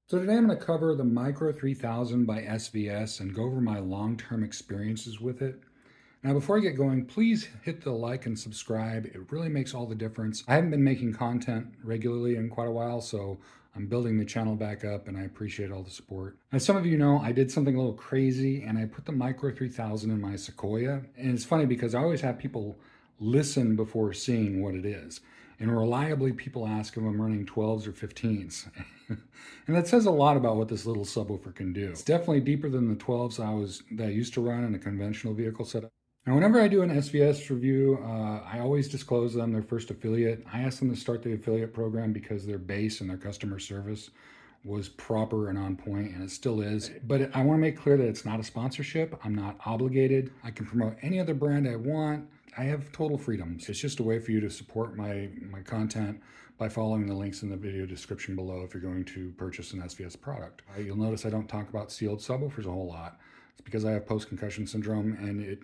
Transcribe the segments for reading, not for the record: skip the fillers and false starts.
So today I'm going to cover the Micro 3000 by SVS and go over my long-term experiences with it. Now, before I get going, please hit the like and subscribe. It really makes all the difference. I haven't been making content regularly in quite a while, so I'm building the channel back up and I appreciate all the support. As some of you know, I did something a little crazy and I put the Micro 3000 in my Sequoia. And it's funny because I always have people listen before seeing what it is. And reliably, people ask if I'm running 12s or 15s. And that says a lot about what this little subwoofer can do. It's definitely deeper than the 12s that I used to run in a conventional vehicle setup. Now, whenever I do an SVS review, I always disclose them their first affiliate. I ask them to start the affiliate program because their base and their customer service was proper and on point, and it still is. But I want to make clear that it's not a sponsorship. I'm not obligated. I can promote any other brand I want. I have total freedom. It's just a way for you to support my content by following the links in the video description below if you're going to purchase an SVS product. You'll notice I don't talk about sealed subwoofers a whole lot. It's because I have post-concussion syndrome and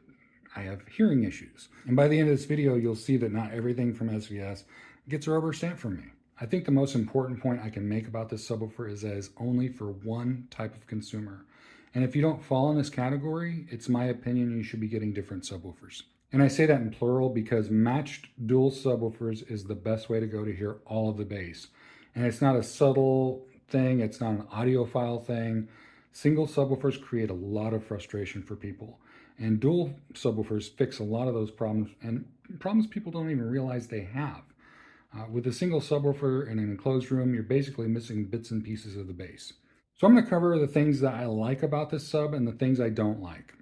I have hearing issues. And by the end of this video, you'll see that not everything from SVS gets a rubber stamp from me. I think the most important point I can make about this subwoofer is that it's only for one type of consumer. And if you don't fall in this category, it's my opinion you should be getting different subwoofers. And I say that in plural because matched dual subwoofers is the best way to go to hear all of the bass. And it's not a subtle thing, it's not an audiophile thing. Single subwoofers create a lot of frustration for people. And dual subwoofers fix a lot of those problems, and problems people don't even realize they have. With a single subwoofer in an enclosed room, you're basically missing bits and pieces of the bass. So I'm going to cover the things that I like about this sub and the things I don't like.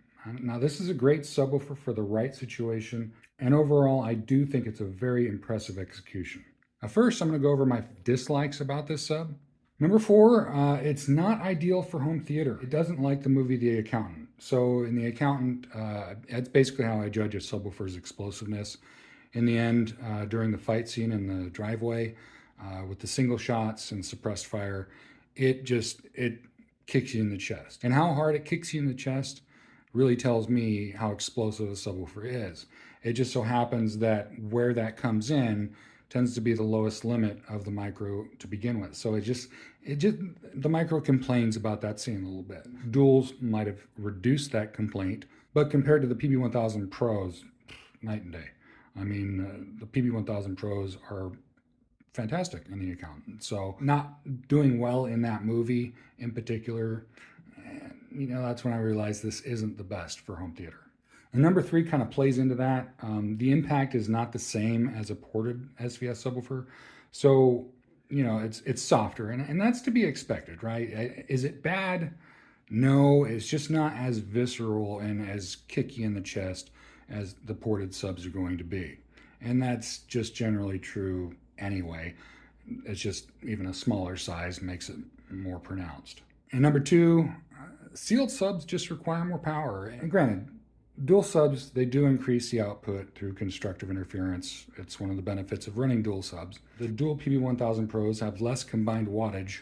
Now, this is a great subwoofer for the right situation, and overall, I do think it's a very impressive execution. Now, first, I'm going to go over my dislikes about this sub. Number 4, it's not ideal for home theater. It doesn't like the movie The Accountant. So in The Accountant, that's basically how I judge a subwoofer's explosiveness. In the end, during the fight scene in the driveway, with the single shots and suppressed fire, it kicks you in the chest. And how hard it kicks you in the chest really tells me how explosive a subwoofer is. It just so happens that where that comes in tends to be the lowest limit of the Micro to begin with. So the Micro complains about that scene a little bit. Duals might have reduced that complaint, but compared to the PB1000 Pros, night and day. I mean, the PB1000 Pros are fantastic in The Accountant. So not doing well in that movie in particular, that's when I realized this isn't the best for home theater. And number 3 kind of plays into that. The impact is not the same as a ported SVS subwoofer. So, it's softer, and that's to be expected, right? Is it bad? No, it's just not as visceral and as kicky in the chest as the ported subs are going to be. And that's just generally true anyway. It's just even a smaller size makes it more pronounced. And number 2, sealed subs just require more power. And granted, dual subs, they do increase the output through constructive interference. It's one of the benefits of running dual subs. The dual PB1000 Pros have less combined wattage,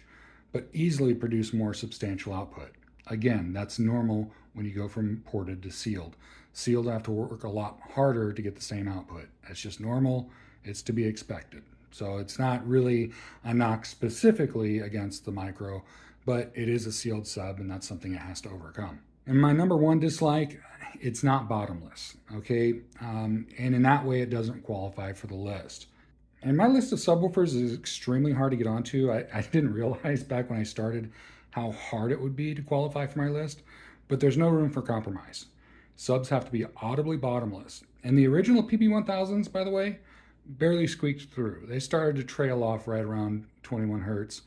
but easily produce more substantial output. Again, that's normal when you go from ported to sealed. Sealed have to work a lot harder to get the same output. It's just normal. It's to be expected. So it's not really a knock specifically against the Micro, but it is a sealed sub, and that's something it has to overcome. And my number 1 dislike, it's not bottomless, okay? And in that way, it doesn't qualify for the list. And my list of subwoofers is extremely hard to get onto. I didn't realize back when I started how hard it would be to qualify for my list, but there's no room for compromise. Subs have to be audibly bottomless. And the original PB1000s, by the way, barely squeaked through. They started to trail off right around 21 hertz,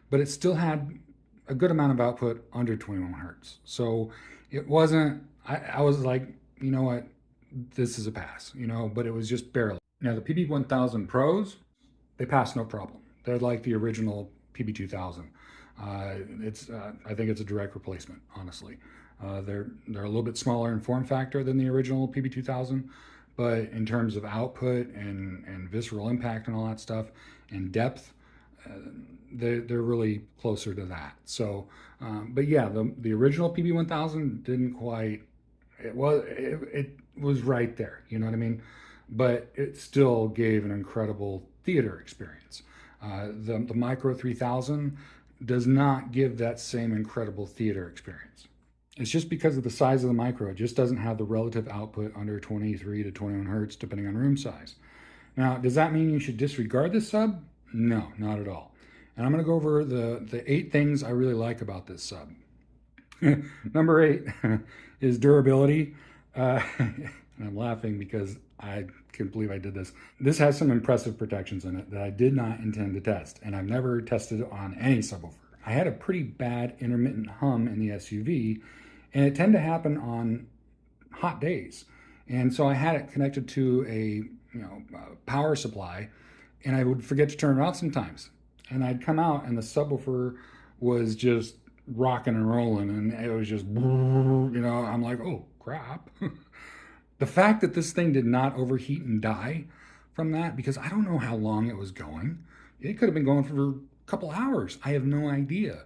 but it still had a good amount of output under 21 hertz. So it wasn't, I was like, you know what, this is a pass, but it was just barely. Now the PB1000 Pros, they pass no problem. They're like the original PB2000. I think it's a direct replacement, honestly. They're a little bit smaller in form factor than the original PB2000, but in terms of output and visceral impact and all that stuff and depth, they're really closer to that. So, but yeah, the original PB1000 didn't quite. It was right there. You know what I mean? But it still gave an incredible theater experience. The Micro 3000 does not give that same incredible theater experience. It's just because of the size of the Micro. It just doesn't have the relative output under 23 to 21 hertz, depending on room size. Now, does that mean you should disregard this sub? No, not at all. And I'm going to go over the 8 things I really like about this sub. Number 8 is durability. And I'm laughing because I can't believe I did this. This has some impressive protections in it that I did not intend to test, and I've never tested it on any subwoofer. I had a pretty bad intermittent hum in the SUV, and it tended to happen on hot days. And so I had it connected to a power supply, and I would forget to turn it off sometimes. And I'd come out, and the subwoofer was just rocking and rolling, and it was just, I'm like, oh crap. The fact that this thing did not overheat and die from that, because I don't know how long it was going. It could have been going for a couple hours. I have no idea.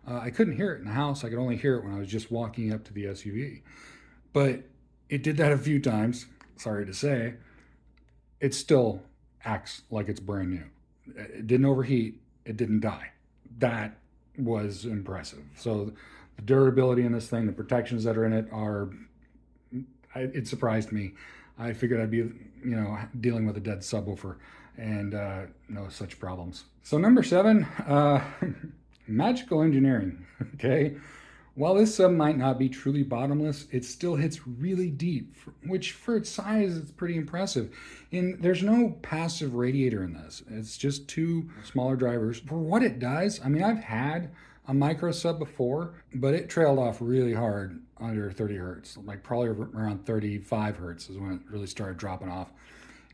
I couldn't hear it in the house. I could only hear it when I was just walking up to the SUV. But it did that a few times, sorry to say. It still acts like it's brand new. It didn't overheat. It didn't die. That was impressive. So the durability in this thing, the protections that are in it it surprised me. I figured I'd be, dealing with a dead subwoofer and no such problems. So number 7, magical engineering, okay? While this sub might not be truly bottomless, it still hits really deep, which for its size, it's pretty impressive. And there's no passive radiator in this. It's just 2 smaller drivers. For what it does, I've had a Micro sub before, but it trailed off really hard under 30 hertz, like probably around 35 hertz is when it really started dropping off.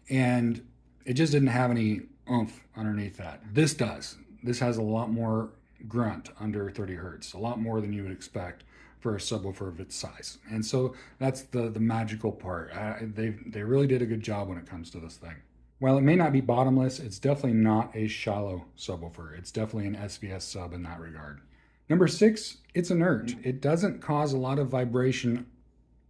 And it just didn't have any oomph underneath that. This does. This has a lot more grunt under 30 hertz, a lot more than you would expect for a subwoofer of its size. And so that's the magical part. They really did a good job when it comes to this thing. While it may not be bottomless, it's definitely not a shallow subwoofer. It's definitely an SVS sub in that regard. Number 6, it's inert. It doesn't cause a lot of vibration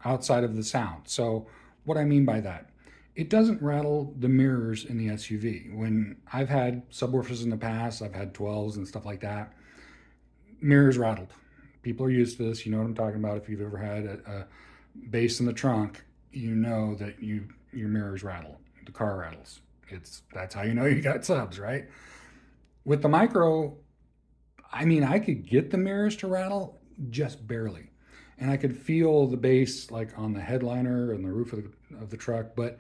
outside of the sound. So what I mean by that, it doesn't rattle the mirrors in the SUV. When I've had subwoofers in the past, I've had 12s and stuff like that, mirrors rattled. People are used to this. You know what I'm talking about. If you've ever had a bass in the trunk, you know that your mirrors rattle. The car rattles. That's how you know you got subs, right? With the Micro, I could get the mirrors to rattle just barely. And I could feel the bass like on the headliner and the roof of the truck, but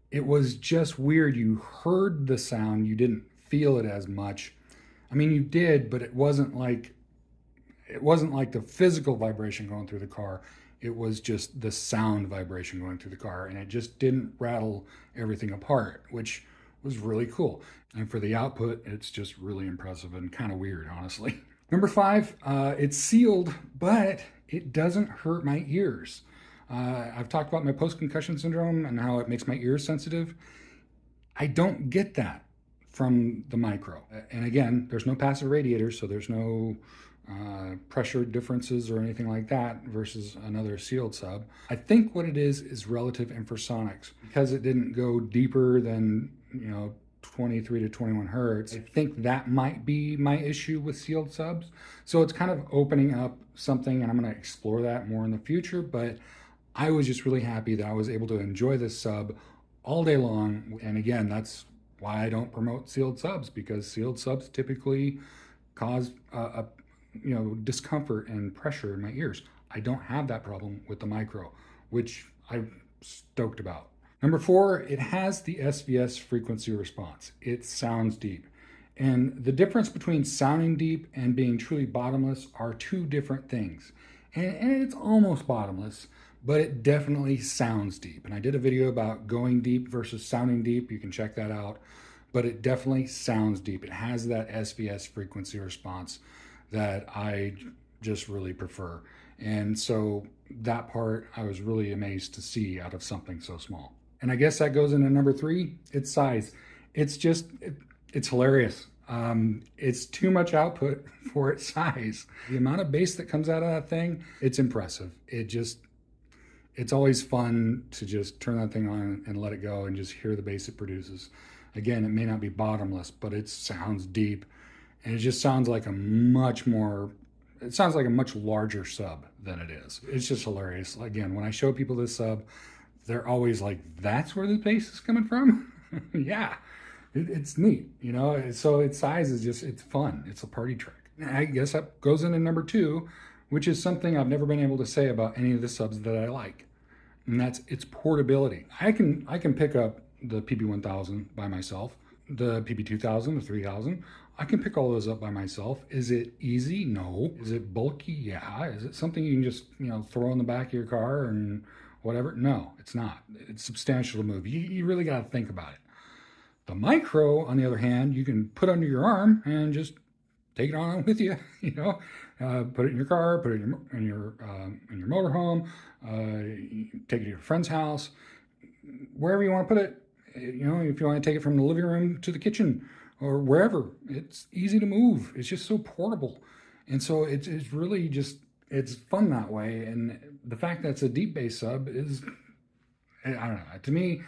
it was just weird. You heard the sound, you didn't feel it as much. You did, but it wasn't like the physical vibration going through the car. It was just the sound vibration going through the car, and it just didn't rattle everything apart, which was really cool. And for the output, it's just really impressive and kind of weird, honestly. Number 5, it's sealed, but it doesn't hurt my ears. I've talked about my post-concussion syndrome and how it makes my ears sensitive. I don't get that from the Micro. And again, there's no passive radiator, so there's no pressure differences or anything like that versus another sealed sub. I think what it is relative infrasonics. Because it didn't go deeper than 23 to 21 hertz, I think that might be my issue with sealed subs. So it's kind of opening up something, and I'm going to explore that more in the future, but I was just really happy that I was able to enjoy this sub all day long. And again, that's why I don't promote sealed subs, because sealed subs typically cause discomfort and pressure in my ears. I don't have that problem with the Micro, which I'm stoked about. Number 4, it has the SVS frequency response. It sounds deep. And the difference between sounding deep and being truly bottomless are 2 different things. And it's almost bottomless, but it definitely sounds deep. And I did a video about going deep versus sounding deep. You can check that out. But it definitely sounds deep. It has that SVS frequency response that I just really prefer. And so that part I was really amazed to see out of something so small. And I guess that goes into number 3, its size. It's hilarious. It's too much output for its size. The amount of bass that comes out of that thing, it's impressive. It's always fun to just turn that thing on and let it go and just hear the bass it produces. Again, it may not be bottomless, but it sounds deep. And it just sounds like a much more, it sounds like a much larger sub than it is. It's just hilarious. Again, when I show people this sub, they're always like, that's where the bass is coming from? Yeah, it's neat, you know? So its size is just, it's fun. It's a party trick. I guess that goes into number two, which is something I've never been able to say about any of the subs that I like. And that's its portability. I can pick up the PB1000 by myself, the PB2000, the 3000. I can pick all those up by myself. Is it easy? No. Is it bulky? Yeah. Is it something you can just, throw in the back of your car and whatever? No, it's not. It's substantial to move. You really got to think about it. The Micro, on the other hand, you can put under your arm and just take it on with you. Put it in your car, put it in your motorhome, take it to your friend's house, wherever you want to put it. If you want to take it from the living room to the kitchen or wherever, it's easy to move. It's just so portable, and so it's really just, it's fun that way. And the fact that it's a deep bass sub is, I don't know, to me,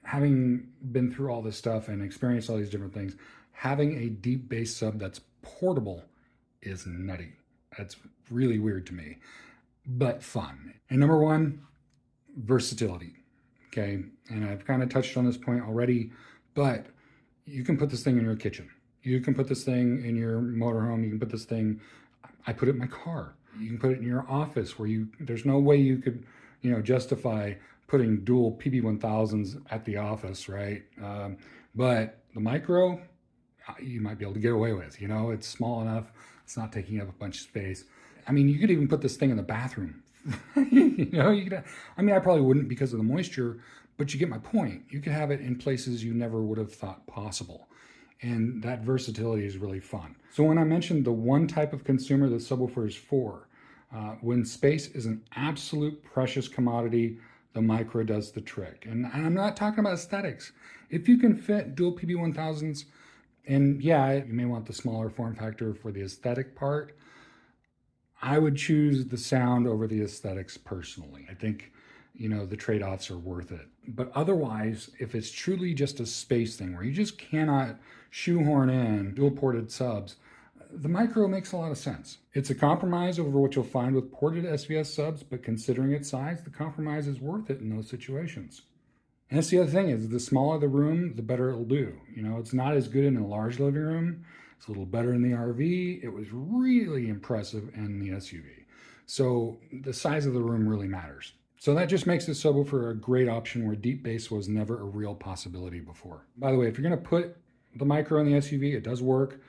having been through all this stuff and experienced all these different things, having a deep bass sub that's portable is nutty. That's really weird to me, but fun. And number one, versatility. Okay, and I've kind of touched on this point already, but you can put this thing in your kitchen. You can put this thing in your motorhome. You can put this thing, I put it in my car. You can put it in your office where there's no way you could, justify putting dual PB1000s at the office, right? But the Micro, you might be able to get away with. It's small enough. It's not taking up a bunch of space. I mean, you could even put this thing in the bathroom. I probably wouldn't because of the moisture, but you get my point. You could have it in places you never would have thought possible. And that versatility is really fun. So when I mentioned the one type of consumer the subwoofer is for, when space is an absolute precious commodity, the Micro does the trick. And I'm not talking about aesthetics. If you can fit dual PB1000s, and yeah, you may want the smaller form factor for the aesthetic part, I would choose the sound over the aesthetics personally. I think, the trade-offs are worth it. But otherwise, if it's truly just a space thing where you just cannot shoehorn in dual-ported subs, the Micro makes a lot of sense. It's a compromise over what you'll find with ported SVS subs, but considering its size, the compromise is worth it in those situations. And that's the other thing, is the smaller the room, the better it'll do. It's not as good in a large living room. It's a little better in the RV. It was really impressive in the SUV. So the size of the room really matters. So that just makes this subwoofer a great option where deep bass was never a real possibility before. By the way, if you're going to put the Micro in the SUV, it does work.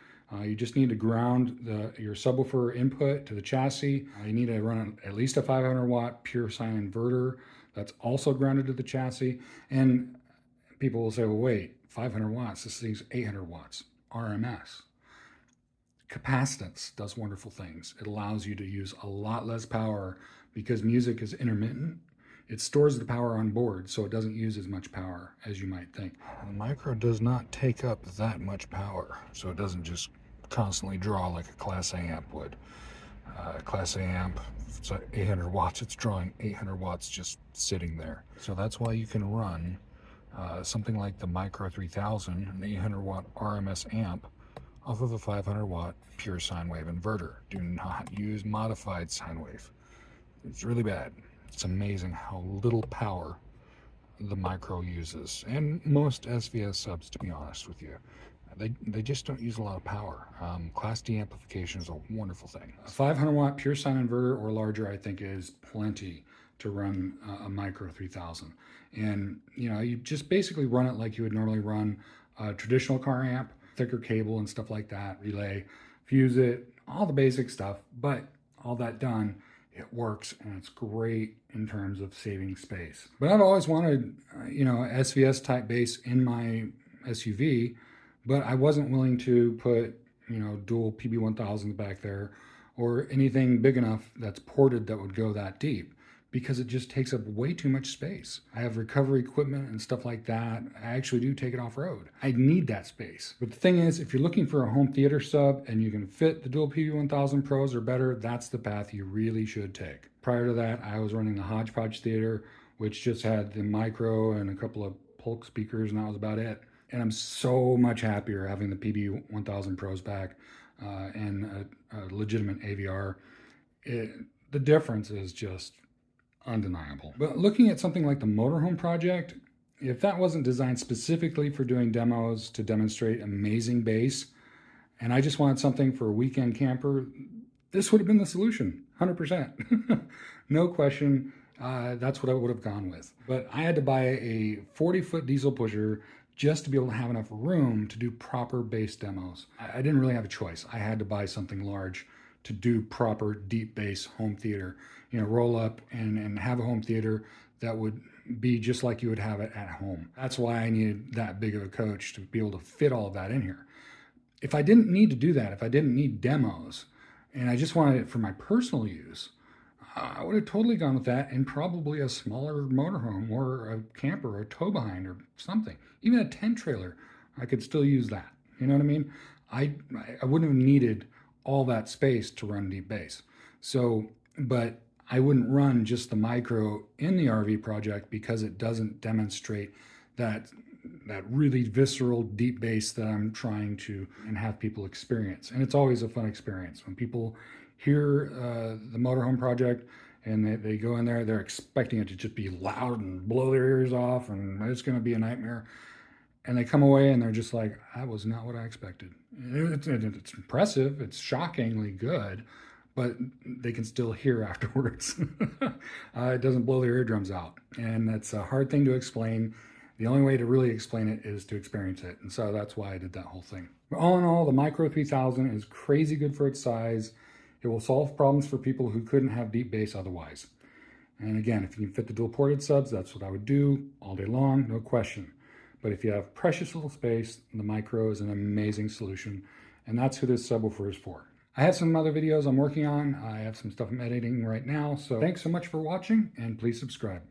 You just need to ground your subwoofer input to the chassis. You need to run at least a 500 watt pure sine inverter that's also grounded to the chassis. And people will say, well, wait, 500 watts, this thing's 800 watts, RMS. Capacitance does wonderful things. It allows you to use a lot less power because music is intermittent. It stores the power on board, so it doesn't use as much power as you might think. The Micro does not take up that much power, so it doesn't just constantly draw like a Class A amp would. Class A amp, if it's 800 watts, it's drawing 800 watts just sitting there. So that's why you can run something like the Micro 3000, an 800 watt RMS amp, off of a 500 watt pure sine wave inverter. Do not use modified sine wave. It's really bad. It's amazing how little power the Micro uses, and most SVS subs, to be honest with you. They just don't use a lot of power. Class D amplification is a wonderful thing. A 500 watt pure sine inverter or larger, I think, is plenty to run a Micro 3000. And you just basically run it like you would normally run a traditional car amp, thicker cable and stuff like that, relay, fuse it, all the basic stuff. But all that done, it works, and it's great in terms of saving space. But I've always wanted, SVS type bass in my SUV, but I wasn't willing to put, dual PB1000s back there or anything big enough that's ported that would go that deep, because it just takes up way too much space. I have recovery equipment and stuff like that. I actually do take it off-road. I need that space. But the thing is, if you're looking for a home theater sub and you can fit the dual PB1000 Pros or better, that's the path you really should take. Prior to that, I was running the Hodgepodge Theater, which just had the Micro and a couple of Polk speakers, and that was about it. And I'm so much happier having the PB1000 Pros back. and a legitimate AVR, the difference is just undeniable. But looking at something like the Motorhome project, if that wasn't designed specifically for doing demos to demonstrate amazing bass, and I just wanted something for a weekend camper, this would have been the solution, 100%. No question, that's what I would have gone with. But I had to buy a 40-foot diesel pusher just to be able to have enough room to do proper bass demos. I didn't really have a choice. I had to buy something large to do proper deep bass home theater. You know, roll up and have a home theater that would be just like you would have it at home. That's why I needed that big of a coach to be able to fit all of that in here. If I didn't need to do that, if I didn't need demos, and I just wanted it for my personal use, I would have totally gone with that and probably a smaller motorhome or a camper or a tow behind or something. Even a tent trailer, I could still use that. You know what I mean? I wouldn't have needed all that space to run deep bass. So, but I wouldn't run just the Micro in the RV project because it doesn't demonstrate that really visceral deep bass that I'm trying to and have people experience. And it's always a fun experience when people hear the Motorhome project and they go in there, they're expecting it to just be loud and blow their ears off and it's going to be a nightmare. And they come away and they're just like, that was not what I expected. It's impressive, it's shockingly good, but they can still hear afterwards. It doesn't blow their eardrums out. And that's a hard thing to explain. The only way to really explain it is to experience it. And so that's why I did that whole thing. But all in all, the Micro 3000 is crazy good for its size. It will solve problems for people who couldn't have deep bass otherwise. And again, if you can fit the dual ported subs, that's what I would do all day long, no question. But if you have precious little space, the Micro is an amazing solution. And that's who this subwoofer is for. I have some other videos I'm working on. I have some stuff I'm editing right now. So thanks so much for watching and please subscribe.